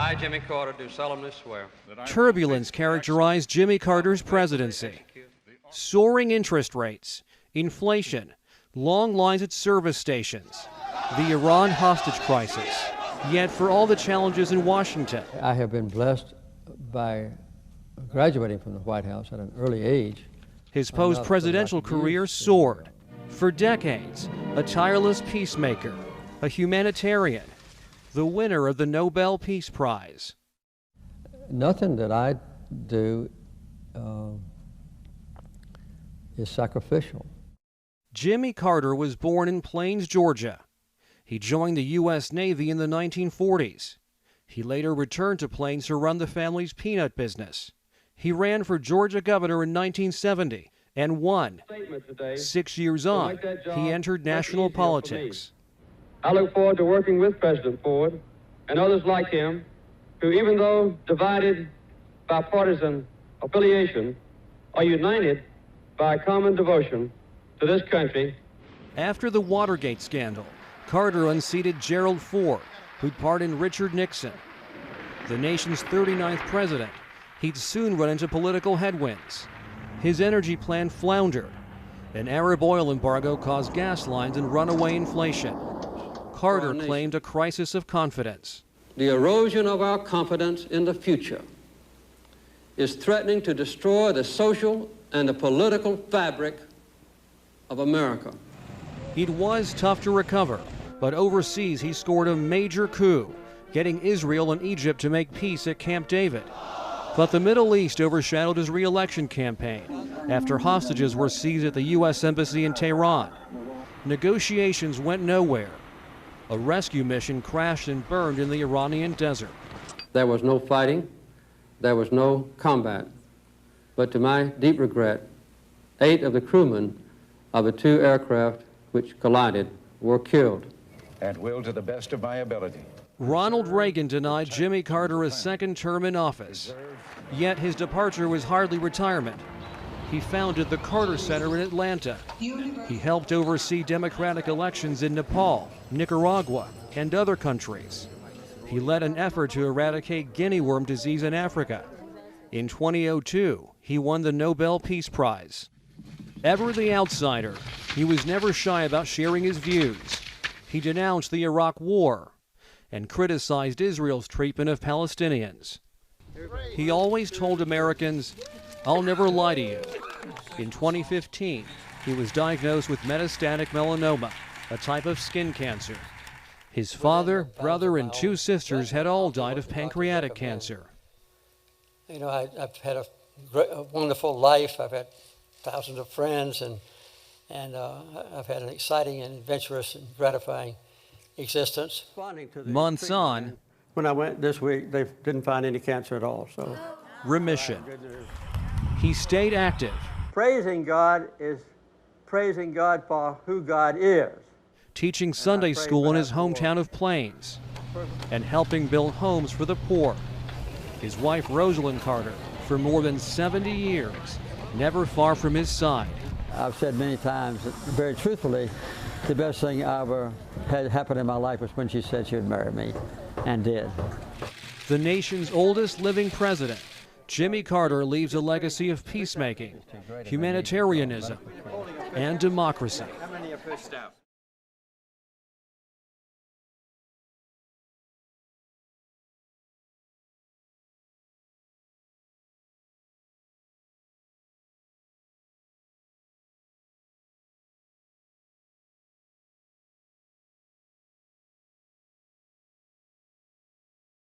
I, Jimmy Carter, do solemnly swear. Turbulence characterized Jimmy Carter's presidency. Soaring interest rates, inflation, long lines at service stations, the Iran hostage crisis. Yet for all the challenges in Washington, I have been blessed by graduating from the White House at an early age. His post-presidential career soared. For decades, a tireless peacemaker, a humanitarian, the winner of the Nobel Peace Prize. Nothing that I do is sacrificial. Jimmy Carter was born in Plains, Georgia. He joined the U.S. Navy in the 1940s. He later returned to Plains to run the family's peanut business. He ran for Georgia governor in 1970 and won. 6 years on, he entered national politics. I look forward to working with President Ford and others like him who, even though divided by partisan affiliation, are united by common devotion to this country. After the Watergate scandal, Carter unseated Gerald Ford, who'd pardoned Richard Nixon. The nation's 39th president, he'd soon run into political headwinds. His energy plan floundered. An Arab oil embargo caused gas lines and runaway inflation. Carter claimed a crisis of confidence. The erosion of our confidence in the future is threatening to destroy the social and the political fabric of America. It was tough to recover, but overseas he scored a major coup, getting Israel and Egypt to make peace at Camp David. But the Middle East overshadowed his re-election campaign after hostages were seized at the U.S. Embassy in Tehran. Negotiations went nowhere. A rescue mission crashed and burned in the Iranian desert. There was no fighting, there was no combat, but to my deep regret, 8 of the crewmen of the 2 aircraft which collided were killed. And will to the best of my ability. Ronald Reagan denied Jimmy Carter a second term in office. Yet his departure was hardly retirement. He founded the Carter Center in Atlanta. He helped oversee democratic elections in Nepal, Nicaragua, and other countries. He led an effort to eradicate guinea worm disease in Africa. In 2002, he won the Nobel Peace Prize. Ever the outsider, he was never shy about sharing his views. He denounced the Iraq War and criticized Israel's treatment of Palestinians. He always told Americans, "I'll never lie to you." In 2015, he was diagnosed with metastatic melanoma, a type of skin cancer. His father, brother, and 2 sisters had all died of pancreatic cancer. You know, I've had a wonderful life. I've had thousands of friends, and I've had an exciting and adventurous and gratifying existence. Months on, When I went this week, they didn't find any cancer at all. So, remission. He stayed active. praising God is praising God for who God is. Teaching Sunday school in his hometown of Plains and helping build homes for the poor. His wife, Rosalind Carter, for more than 70 years, never far from his side. I've said many times, very truthfully, the best thing ever had happened in my life was when she said she would marry me, and did. The nation's oldest living president, Jimmy Carter leaves a legacy of peacemaking, humanitarianism, and democracy.